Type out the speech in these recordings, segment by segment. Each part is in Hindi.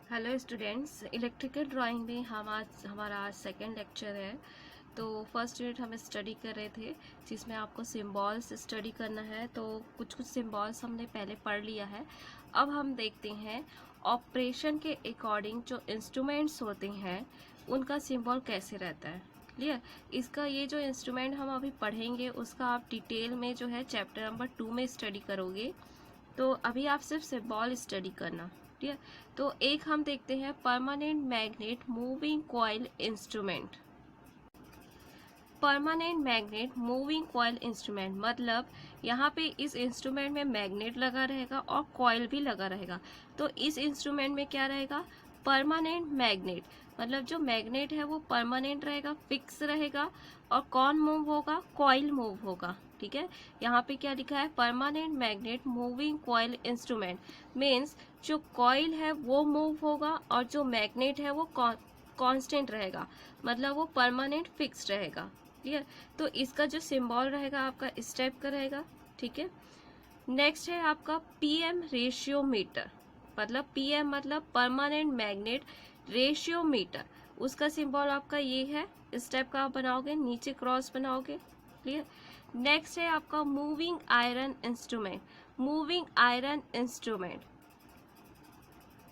हेलो स्टूडेंट्स, इलेक्ट्रिकल ड्राइंग में हमारा आज सेकेंड लेक्चर है। तो फर्स्ट यूनिट हम स्टडी कर रहे थे जिसमें आपको सिम्बॉल्स स्टडी करना है। तो कुछ सिम्बॉल्स हमने पहले पढ़ लिया है। अब हम देखते हैं ऑपरेशन के अकॉर्डिंग जो इंस्ट्रूमेंट्स होते हैं उनका सिम्बॉल कैसे रहता है। क्लियर। इसका ये जो इंस्ट्रूमेंट हम अभी पढ़ेंगे उसका आप डिटेल में जो है चैप्टर नंबर 2 में स्टडी करोगे। तो अभी आप सिर्फ सिम्बॉल स्टडी करना। ठीक है। तो एक हम देखते हैं permanent magnet moving coil instrument. Permanent magnet moving coil instrument मतलब यहाँ पे इस इंस्ट्रूमेंट में मैग्नेट लगा रहेगा और कॉइल भी लगा रहेगा। तो इस इंस्ट्रूमेंट में क्या रहेगा, परमानेंट मैग्नेट मतलब जो मैग्नेट है वो परमानेंट रहेगा, फिक्स रहेगा। और कौन मूव होगा, कॉइल मूव होगा। ठीक है। यहाँ पे क्या लिखा है, permanent magnet moving coil instrument means जो कॉइल है वो मूव होगा और जो मैग्नेट है वो कांस्टेंट रहेगा, मतलब वो परमानेंट फिक्स रहेगा। क्लियर। तो इसका जो सिंबल रहेगा आपका इस टाइप का रहेगा। ठीक है। नेक्स्ट है आपका पीएम रेशियोमीटर मतलब पीएम मतलब परमानेंट मैग्नेट रेशियोमीटर। उसका सिंबल आपका ये है, इस टाइप का आप बनाओगे, नीचे क्रॉस बनाओगे। क्लियर। नेक्स्ट है आपका moving iron instrument. Moving iron instrument.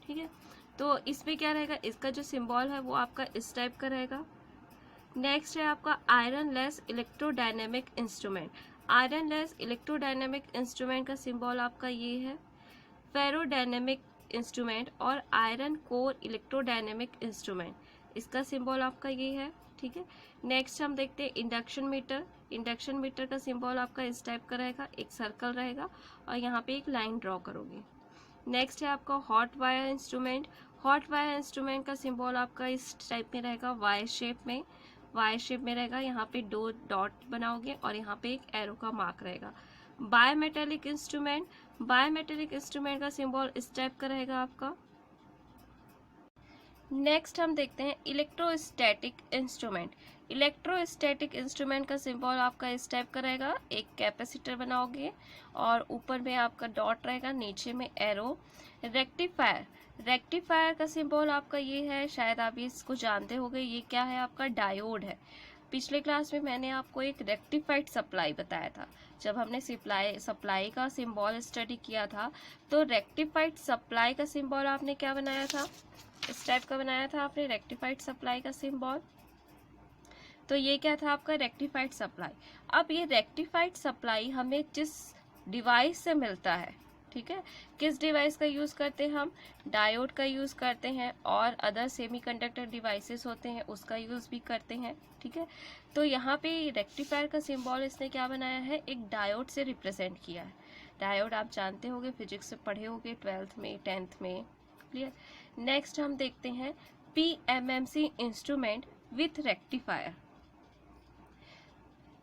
ठीक है। तो इसमें क्या रहेगा, इसका जो सिंबल है वो आपका इस टाइप का रहेगा। नेक्स्ट है आपका iron less electrodynamic instrument. Iron less electrodynamic instrument का सिंबल आपका ये है। फेरोडायनेमिक इंस्ट्रूमेंट और आयरन कोर इलेक्ट्रोडायनेमिक इंस्ट्रूमेंट, इसका सिंबल आपका ये है। ठीक है। नेक्स्ट हम देखते हैं इंडक्शन मीटर। इंडक्शन मीटर का सिंबल आपका इस टाइप का रहेगा, एक सर्कल रहेगा और यहाँ पे एक लाइन ड्रॉ करोगे। नेक्स्ट है आपका hot wire instrument. Hot wire instrument का सिंबल आपका इस टाइप में रहेगा, वाई शेप में। वाई शेप में रहेगा, यहाँ पे दो डॉट बनाओगे और यहाँ पे एक एरो का मार्क रहेगा। Bimetallic instrument. बायोमेटेलिक इंस्ट्रूमेंट का सिंबल इस टाइप का रहेगा आपका। नेक्स्ट हम देखते हैं इलेक्ट्रोस्टैटिक इंस्ट्रूमेंट। इलेक्ट्रोस्टैटिक इंस्ट्रूमेंट का सिंबल आपका इस टाइप का रहेगा, एक कैपेसिटर बनाओगे और ऊपर में आपका डॉट रहेगा, नीचे में एरो। रेक्टिफायर। रेक्टिफायर का सिंबल आपका ये है, शायद आप इसको जानते होंगे, ये क्या है आपका डायोड है। पिछले क्लास में मैंने आपको एक रेक्टिफाइड सप्लाई बताया था। जब हमने सप्लाई का सिंबल स्टडी किया था तो रेक्टिफाइड सप्लाई का सिंबल आपने क्या बनाया था, इस टाइप का बनाया था आपने रेक्टिफाइड सप्लाई का सिंबल। तो ये क्या था आपका रेक्टिफाइड सप्लाई। अब ये रेक्टिफाइड सप्लाई हमें जिस डिवाइस से मिलता है, ठीक है, किस डिवाइस का यूज करते हैं हम, डायोड का यूज करते हैं और अदर सेमीकंडक्टर डिवाइसेस होते हैं उसका यूज भी करते हैं। ठीक है। तो यहाँ पे रेक्टिफायर का सिंबल इसने क्या बनाया है, एक डायोड से रिप्रेजेंट किया है। डायोड आप जानते होंगे, फिजिक्स से पढ़े होंगे 12th में 10th में। क्लियर। नेक्स्ट हम देखते हैं पीएमएमसी इंस्ट्रूमेंट विथ रेक्टिफायर।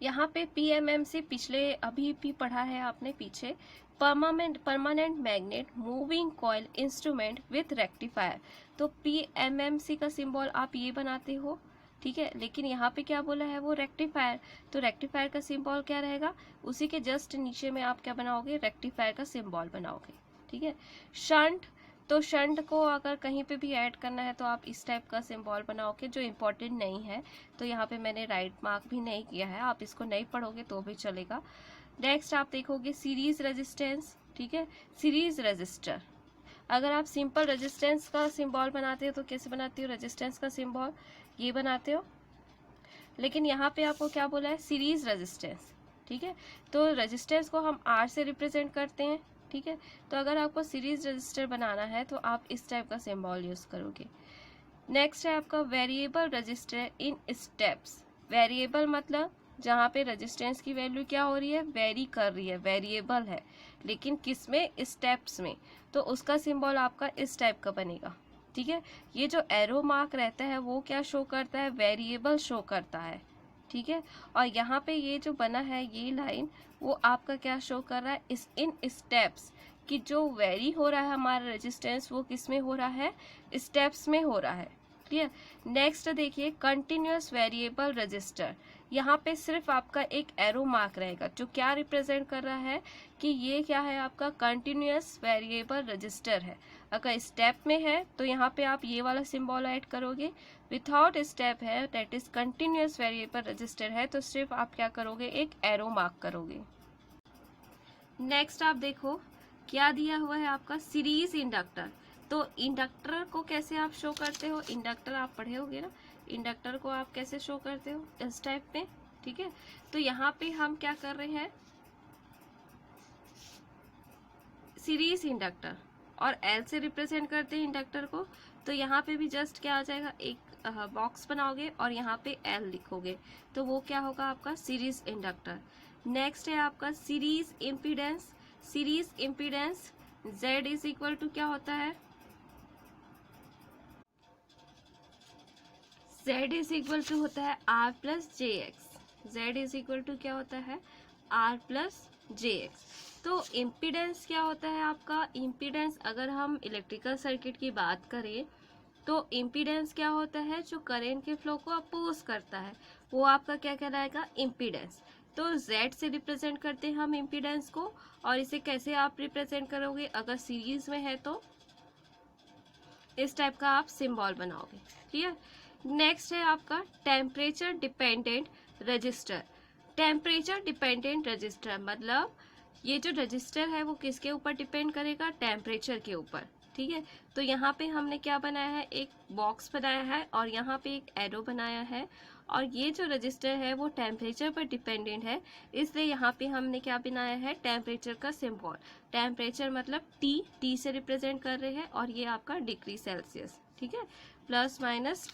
यहाँ पे पीएमएमसी पिछले अभी भी पढ़ा है आपने पीछे, permanent magnet moving coil instrument with rectifier. तो पीएमएमसी का सिंबल आप ये बनाते हो। ठीक है। लेकिन यहाँ पे क्या बोला है, वो रेक्टिफायर। तो रेक्टिफायर का सिंबल क्या रहेगा, उसी के जस्ट नीचे में आप क्या बनाओगे, रेक्टिफायर का सिंबल बनाओगे। ठीक है। शंट। तो शंट को अगर कहीं पे भी ऐड करना है तो आप इस टाइप का सिंबल बनाओगे, जो इम्पोर्टेंट नहीं है। तो यहाँ पे मैंने राइट मार्क भी नहीं किया है, आप इसको नहीं पढ़ोगे तो भी चलेगा। नेक्स्ट आप देखोगे सीरीज रेजिस्टेंस। ठीक है। सीरीज रेजिस्टर, अगर आप सिंपल रेजिस्टेंस का सिंबल बनाते हो तो कैसे बनाते हो, रेजिस्टेंस का सिंबल ये बनाते हो, लेकिन यहाँ पे आपको क्या बोला है, सीरीज रेजिस्टेंस। ठीक है। तो रेजिस्टेंस को हम आर से रिप्रेजेंट करते हैं। ठीक है। तो अगर आपको सीरीज रजिस्टर बनाना है तो आप इस टाइप का सिंबल यूज करोगे। नेक्स्ट है आपका वेरिएबल रजिस्टर इन स्टेप्स। वेरिएबल मतलब जहाँ पे रेजिस्टेंस की वैल्यू क्या हो रही है, वेरी कर रही है, वेरिएबल है, लेकिन किस में, स्टेप्स में। तो उसका सिंबल आपका इस टाइप का बनेगा। ठीक है। ये जो एरो मार्क रहता है वो क्या शो करता है, वेरिएबल शो करता है। ठीक है। और यहाँ पे ये जो बना है ये लाइन, वो आपका क्या शो कर रहा है, इस इन स्टेप्स कि जो वेरी हो रहा है हमारा रेजिस्टेंस वो किस में हो रहा है, स्टेप्स में हो रहा है। क्लियर। नेक्स्ट देखिए कंटिन्यूअस वेरिएबल रजिस्टर, यहाँ पे सिर्फ आपका एक एरो मार्क रहेगा जो क्या रिप्रेजेंट कर रहा है कि ये क्या है आपका कंटिन्यूअस वेरिएबल रजिस्टर है। अगर स्टेप में है तो यहाँ पे आप ये वाला सिंबल ऐड करोगे, विथआउट स्टेप है that is continuous variable resistor है तो सिर्फ आप क्या करोगे एक एरो मार्क करोगे। नेक्स्ट आप देखो क्या दिया हुआ है आपका सीरीज इंडक्टर। तो इंडक्टर को कैसे आप शो करते हो, इंडक्टर आप पढ़े होगे ना, इंडक्टर को आप कैसे शो करते हो इस टाइप में, ठीक है। तो यहाँ पे हम क्या कर रहे हैं सीरीज इंडक्टर और एल से रिप्रेजेंट करते हैं इंडक्टर को। तो यहाँ पे भी जस्ट क्या आ जाएगा एक बॉक्स बनाओगे और यहाँ पे एल लिखोगे तो वो क्या होगा आपका सीरीज इंडक्टर। नेक्स्ट है आपका series impedance. Series impedance Z is equal to क्या होता है, Z इज इक्वल टू होता है R plus j x. Z is equal to क्या होता है R प्लस जे एक्स। तो इम्पीडेंस क्या होता है आपका, इम्पीडेंस अगर हम इलेक्ट्रिकल सर्किट की बात करें तो इम्पीडेंस क्या होता है जो करंट के फ्लो को अपोज करता है वो आपका क्या कहलाएगा इम्पीडेंस। तो Z से रिप्रेजेंट करते हैं हम इम्पीडेंस को और इसे कैसे आप रिप्रेजेंट करोगे अगर सीरीज में है तो इस टाइप का आप सिंबल बनाओगे, क्लियर। नेक्स्ट है आपका temperature dependent register. Temperature dependent register मतलब ये जो रजिस्टर है वो किसके ऊपर डिपेंड करेगा, टेम्परेचर के ऊपर, ठीक है। तो यहाँ पे हमने क्या बनाया है एक बॉक्स बनाया है और यहाँ पे एक एरो बनाया है और ये जो रजिस्टर है वो टेम्परेचर पर डिपेंडेंट है इसलिए यहाँ पे हमने क्या बनाया है टेम्परेचर का सिंबल। टेम्परेचर मतलब टी से रिप्रेजेंट कर रहे हैं और ये आपका डिग्री सेल्सियस, ठीक है, plus minus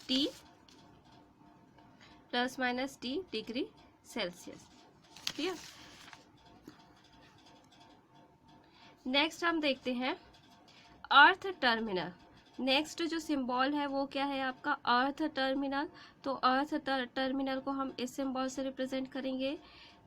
T degree Celsius, ठीक है। नेक्स्ट हम देखते हैं अर्थ टर्मिनल। नेक्स्ट जो सिंबल है वो क्या है आपका अर्थ टर्मिनल। तो अर्थ टर्मिनल को हम इस सिंबल से रिप्रेजेंट करेंगे।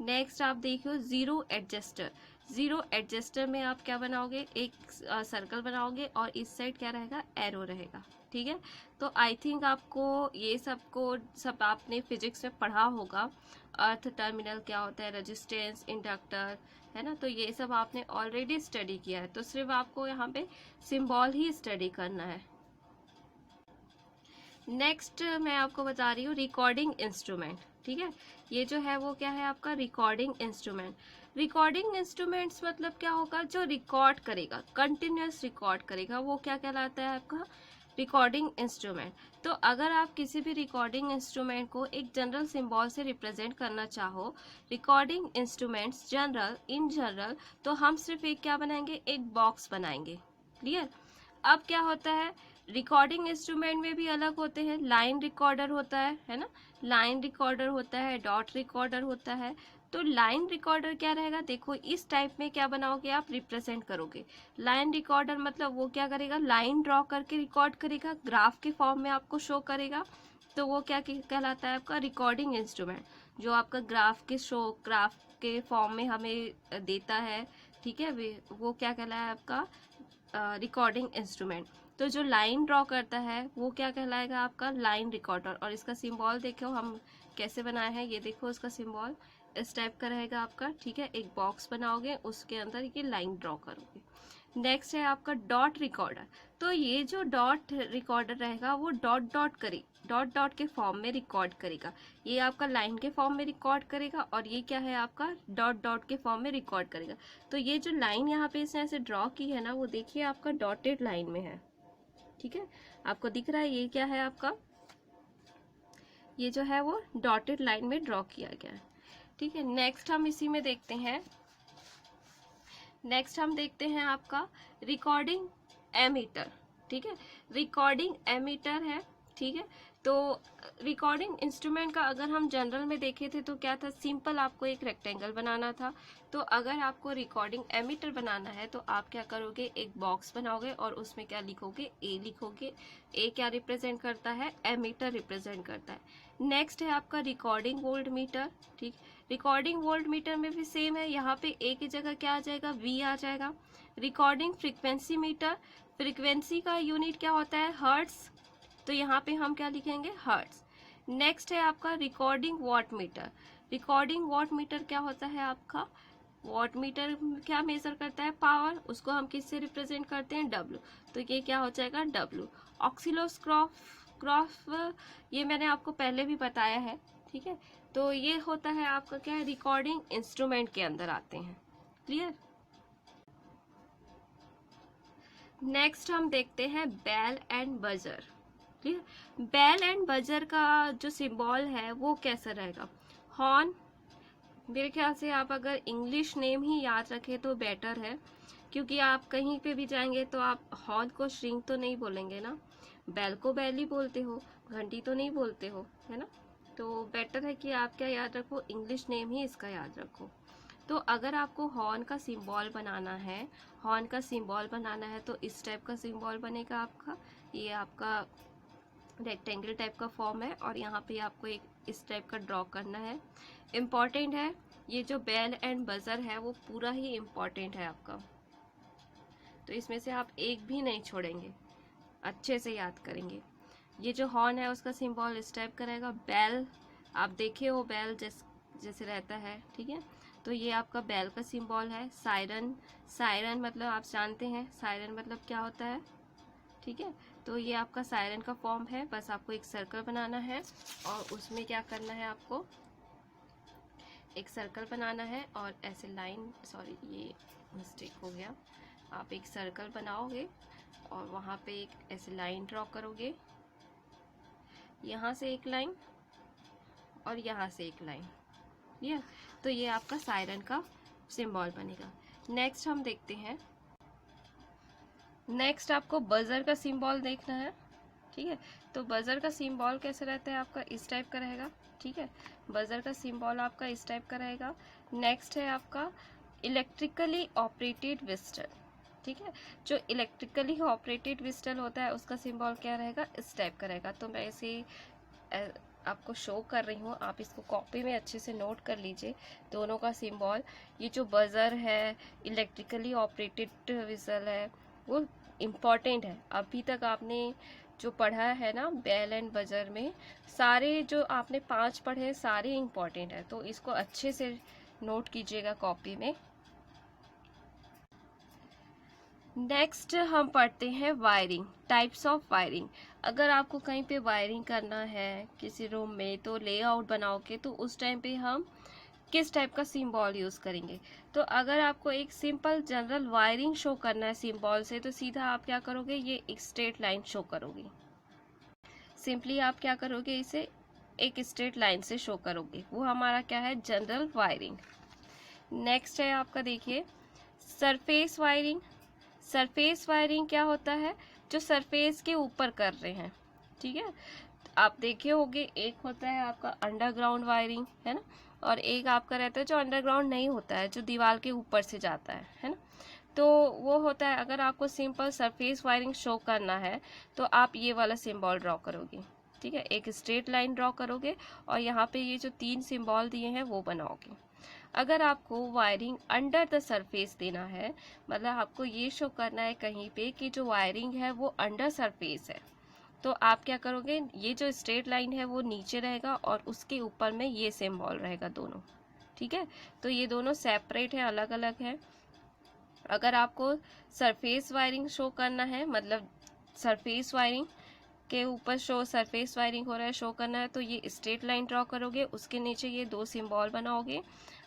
नेक्स्ट आप देखो जीरो एडजस्टर। जीरो एडजस्टर में आप क्या बनाओगे एक सर्कल बनाओगे और इस साइड क्या रहेगा एरो रहेगा, ठीक है। तो आई थिंक आपको ये सब आपने फिजिक्स में पढ़ा होगा। अर्थ टर्मिनल क्या होता है, रेजिस्टेंस, इंडक्टर, है ना। तो ये सब आपने ऑलरेडी स्टडी किया है तो सिर्फ आपको यहाँ पे सिंबल ही स्टडी करना है। नेक्स्ट मैं आपको बता रही हूँ रिकॉर्डिंग इंस्ट्रूमेंट, ठीक है। ये जो है वो क्या है आपका रिकॉर्डिंग इंस्ट्रूमेंट। रिकॉर्डिंग इंस्ट्रूमेंट्स मतलब क्या होगा जो रिकॉर्ड करेगा, कंटिन्यूअस रिकॉर्ड करेगा, वो क्या कहलाता है आपका रिकॉर्डिंग इंस्ट्रूमेंट। तो अगर आप किसी भी रिकॉर्डिंग इंस्ट्रूमेंट को एक जनरल सिंबल से रिप्रेजेंट करना चाहो, recording instruments general in general, तो हम सिर्फ एक क्या बनाएंगे एक बॉक्स बनाएंगे, क्लियर। अब क्या होता है रिकॉर्डिंग इंस्ट्रूमेंट में भी अलग होते हैं, लाइन रिकॉर्डर होता है ना, लाइन रिकॉर्डर होता है, डॉट रिकॉर्डर होता है। तो लाइन रिकॉर्डर क्या रहेगा, देखो इस टाइप में क्या बनाओगे आप रिप्रेजेंट करोगे। लाइन रिकॉर्डर मतलब वो क्या करेगा लाइन ड्रॉ करके रिकॉर्ड करेगा, ग्राफ के फॉर्म में आपको शो करेगा। तो वो क्या कहलाता है आपका रिकॉर्डिंग इंस्ट्रूमेंट, जो आपका ग्राफ के फॉर्म में हमें देता है, ठीक है। वो क्या कहलाया आपका रिकॉर्डिंग इंस्ट्रूमेंट। तो जो लाइन ड्रॉ करता है वो क्या कहलाएगा आपका लाइन रिकॉर्डर। और इसका सिंबल देखो हम कैसे बनाए हैं, ये देखो इसका सिंबल इस टाइप का रहेगा आपका, ठीक है। एक बॉक्स बनाओगे उसके अंदर ये लाइन ड्रॉ करोगे। नेक्स्ट है आपका डॉट रिकॉर्डर। तो ये जो डॉट रिकॉर्डर रहेगा वो डॉट के फॉर्म में रिकॉर्ड करेगा। ये आपका लाइन के फॉर्म में रिकॉर्ड करेगा और ये क्या है आपका डॉट के फॉर्म में रिकॉर्ड करेगा। तो ये जो लाइन यहाँ पे इसने ऐसे ड्रॉ की है ना वो देखिए आपका डॉटेड लाइन में है, ठीक है। आपको दिख रहा है ये क्या है आपका, ये जो है वो डॉटेड लाइन में ड्रॉ किया गया है, ठीक है। नेक्स्ट हम इसी में देखते हैं, नेक्स्ट हम देखते हैं आपका रिकॉर्डिंग एमीटर, ठीक है। रिकॉर्डिंग एमीटर है, ठीक है। तो रिकॉर्डिंग इंस्ट्रूमेंट का अगर हम जनरल में देखे थे तो क्या था, सिंपल आपको एक रेक्टेंगल बनाना था। तो अगर आपको रिकॉर्डिंग एमीटर बनाना है तो आप क्या करोगे एक बॉक्स बनाओगे और उसमें क्या लिखोगे ए लिखोगे। ए क्या रिप्रेजेंट करता है, एमीटर रिप्रेजेंट करता है। नेक्स्ट है आपका रिकॉर्डिंग वोल्ट मीटर, ठीक। रिकॉर्डिंग वोल्ट मीटर में भी सेम है, यहाँ पे ए की जगह क्या आ जाएगा वी आ जाएगा। रिकॉर्डिंग फ्रीक्वेंसी मीटर, फ्रीक्वेंसी का यूनिट क्या होता है हर्ट्स, तो यहाँ पे हम क्या लिखेंगे, हर्ट्ज। नेक्स्ट है आपका recording watt meter. Recording watt meter क्या होता है आपका, वॉट मीटर क्या मेजर करता है, पावर, उसको हम किससे रिप्रेजेंट करते हैं, डब्ल्यू, तो ये क्या हो जाएगा डब्ल्यू। ऑक्सिलोस्कोप ये मैंने आपको पहले भी बताया है, ठीक है। तो ये होता है आपका क्या है, रिकॉर्डिंग इंस्ट्रूमेंट के अंदर आते हैं, क्लियर। नेक्स्ट हम देखते हैं bell and buzzer, clear. Bell and buzzer का जो सिंबल है वो कैसा रहेगा, हॉर्न। मेरे ख्याल से आप अगर इंग्लिश नेम ही याद रखें तो बेटर है, क्योंकि आप कहीं पे भी जाएंगे तो आप हॉर्न को श्रिंक तो नहीं बोलेंगे ना, बेल को बेल ही बोलते हो, घंटी तो नहीं बोलते हो, है ना। तो बेटर है कि आप क्या याद रखो, इंग्लिश नेम ही इसका याद रखो। तो अगर आपको हॉर्न का सिंबल बनाना है, हॉर्न का सिंबल बनाना है तो इस टाइप का सिंबल बनेगा आपका, ये आपका रेक्टेंगल टाइप का फॉर्म है, और यहाँ पे आपको एक इस टाइप का ड्रॉ करना है। इम्पॉर्टेंट है ये जो बेल एंड बजर है वो पूरा ही इम्पॉर्टेंट है आपका, तो इसमें से आप एक भी नहीं छोड़ेंगे, अच्छे से याद करेंगे। ये जो हॉर्न है उसका सिंबल इस टाइप का रहेगा, बेल आप देखे हो बेल जैसे रहता है, ठीक है। तो ये आपका बेल का सिंबल है। सायरन, सायरन मतलब आप जानते हैं सायरन मतलब क्या होता है, ठीक है। तो ये आपका सायरन का फॉर्म है, बस आपको एक सर्कल बनाना है और उसमें क्या करना है, आपको एक सर्कल बनाना है और ऐसे लाइन, सॉरी ये मिस्टेक हो गया, आप एक सर्कल बनाओगे और वहाँ पे एक ऐसे लाइन ड्रॉ करोगे, यहाँ से एक लाइन और यहाँ से एक लाइन, ये तो ये आपका सायरन का सिंबल बनेगा। नेक्स्ट हम देखते हैं, नेक्स्ट आपको बजर का सिंबल देखना है, ठीक है। तो बजर का सिंबल कैसे रहता है आपका, इस टाइप का रहेगा, ठीक है। बजर का सिंबल आपका इस टाइप का रहेगा। नेक्स्ट है आपका इलेक्ट्रिकली ऑपरेटेड विस्टल, ठीक है। जो इलेक्ट्रिकली ऑपरेटेड विस्टल होता है उसका सिंबल क्या रहेगा, इस टाइप का रहेगा। तो मैं इसे आपको शो कर रही हूँ, आप इसको कॉपी में अच्छे से नोट कर लीजिए दोनों का सिंबल। ये जो बजर है, इलेक्ट्रिकली ऑपरेटेड विस्टल है, वो इम्पॉर्टेंट है। अभी तक आपने जो पढ़ा है ना बेल एंड बजर में, सारे जो आपने 5 पढ़े सारे इम्पॉर्टेंट है, तो इसको अच्छे से नोट कीजिएगा कॉपी में। नेक्स्ट हम पढ़ते हैं वायरिंग, टाइप्स ऑफ वायरिंग। अगर आपको कहीं पे वायरिंग करना है किसी रूम में, तो लेआउट बनाओगे तो उस टाइम पे हम किस टाइप का सिंबल यूज करेंगे। तो अगर आपको एक सिंपल जनरल वायरिंग शो करना है सिंबल से, तो सीधा आप क्या करोगे, ये एक स्ट्रेट लाइन शो करोगे। सिंपली आप क्या करोगे, इसे एक स्ट्रेट लाइन से शो करोगे, वो हमारा क्या है, जनरल वायरिंग। नेक्स्ट है आपका देखिए सरफेस वायरिंग। सरफेस वायरिंग क्या होता है, जो सरफेस के ऊपर कर रहे हैं, ठीक है। आप देखे होंगे एक होता है आपका अंडरग्राउंड वायरिंग, है ना, और एक आपका रहता है जो अंडरग्राउंड नहीं होता है, जो दीवार के ऊपर से जाता है ना। तो वो होता है, अगर आपको सिंपल सरफेस वायरिंग शो करना है तो आप ये वाला सिंबल ड्रॉ करोगे, ठीक है। एक स्ट्रेट लाइन ड्रॉ करोगे और यहाँ पे ये जो 3 सिंबल दिए हैं वो बनाओगे। अगर आपको वायरिंग अंडर द सरफेस देना है, मतलब आपको ये शो करना है कहीं पे कि जो वायरिंग है वो अंडर सरफेस है, तो आप क्या करोगे, ये जो स्ट्रेट लाइन है वो नीचे रहेगा और उसके ऊपर में ये सिंबल रहेगा दोनों, ठीक है। तो ये दोनों सेपरेट है, अलग अलग है। अगर आपको सरफेस वायरिंग शो करना है, मतलब सरफेस वायरिंग के ऊपर सरफेस वायरिंग हो रहा है शो करना है, तो ये स्ट्रेट लाइन ड्रॉ करोगे, उसके नीचे ये 2 सिंबल बनाओगे।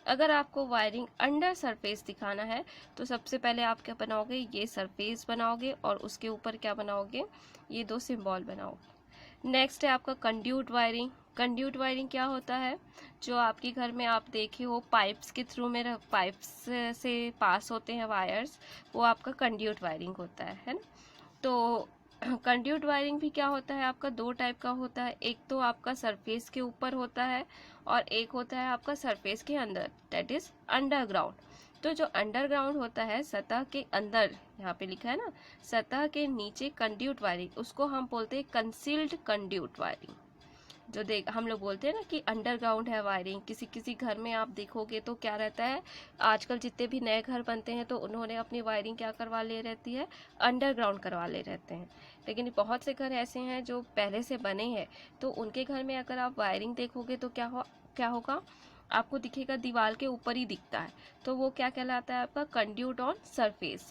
अगर आपको वायरिंग अंडर सरफेस दिखाना है तो सबसे पहले आप क्या बनाओगे, ये सरफेस बनाओगे और उसके ऊपर क्या बनाओगे, ये 2 सिंबल बनाओगे। नेक्स्ट है आपका कंड्यूट वायरिंग। कंड्यूट वायरिंग क्या होता है, जो आपके घर में आप देखे हो पाइप्स के थ्रू में पाइप्स से पास होते हैं वायर्स, वो आपका कंड्यूट वायरिंग होता है ना। तो कंड्यूट वायरिंग भी क्या होता है आपका, 2 टाइप का होता है। एक तो आपका सरफेस के ऊपर होता है और एक होता है आपका सरफेस के अंदर, दैट इज अंडरग्राउंड। तो जो अंडरग्राउंड होता है सतह के अंदर, यहाँ पे लिखा है ना सतह के नीचे कंड्यूट वायरिंग, उसको हम बोलते हैं कंसील्ड कंड्यूट वायरिंग। जो देख हम लोग बोलते हैं ना कि अंडरग्राउंड है वायरिंग, किसी किसी घर में आप देखोगे तो क्या रहता है, आजकल जितने भी नए घर बनते हैं तो उन्होंने अपनी वायरिंग क्या करवा ले रहती है, अंडरग्राउंड करवा ले रहते हैं। लेकिन बहुत से घर ऐसे हैं जो पहले से बने हैं, तो उनके घर में अगर आप वायरिंग देखोगे तो क्या होगा, आपको दिखेगा दीवार के ऊपर ही दिखता है, तो वो क्या कहलाता है आपका, कंड्यूट ऑन सरफेस,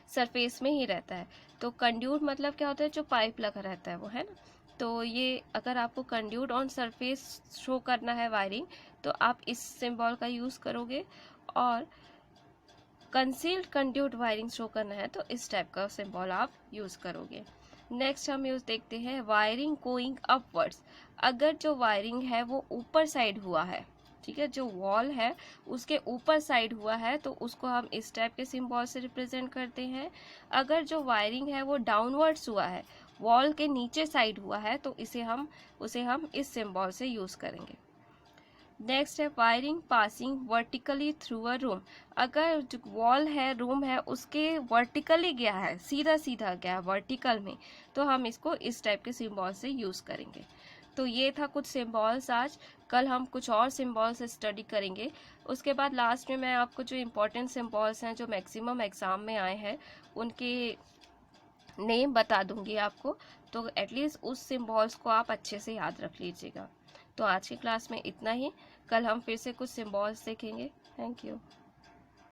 सरफेस में ही रहता है। तो कंड्यूट मतलब क्या होता है, जो पाइप लगा रहता है वो, है ना। तो ये अगर आपको कंड्यूट ऑन सरफेस शो करना है वायरिंग, तो आप इस सिंबल का यूज करोगे, और कंसील्ड कंड्यूट वायरिंग शो करना है तो इस टाइप का सिंबल आप यूज करोगे। नेक्स्ट हम यूज देखते हैं वायरिंग गोइंग अपवर्ड्स। अगर जो वायरिंग है वो ऊपर साइड हुआ है, ठीक है, जो वॉल है उसके ऊपर साइड हुआ है, तो उसको हम इस टाइप के सिंबल से रिप्रेजेंट करते हैं। अगर जो वायरिंग है वो डाउनवर्ड्स हुआ है, वॉल के नीचे साइड हुआ है, तो उसे हम इस सिंबल से यूज करेंगे। नेक्स्ट है wiring passing vertically through a room. अगर जो वॉल है, रूम है, उसके वर्टिकली गया है, सीधा सीधा गया है वर्टिकल में, तो हम इसको इस टाइप के सिंबल से यूज करेंगे। तो ये था कुछ सिंबल्स आज। कल हम कुछ और सिंबल्स स्टडी करेंगे। उसके बाद लास्ट में मैं आपको जो इम्पोर्टेंट सिंबल्स हैं जो मैक्सिमम एग्जाम में आए हैं उनके नेम बता दूंगी आपको, तो एटलीस्ट उस सिंबल्स को आप अच्छे से याद रख लीजिएगा। तो आज की क्लास में इतना ही, कल हम फिर से कुछ सिंबल्स देखेंगे। Thank you.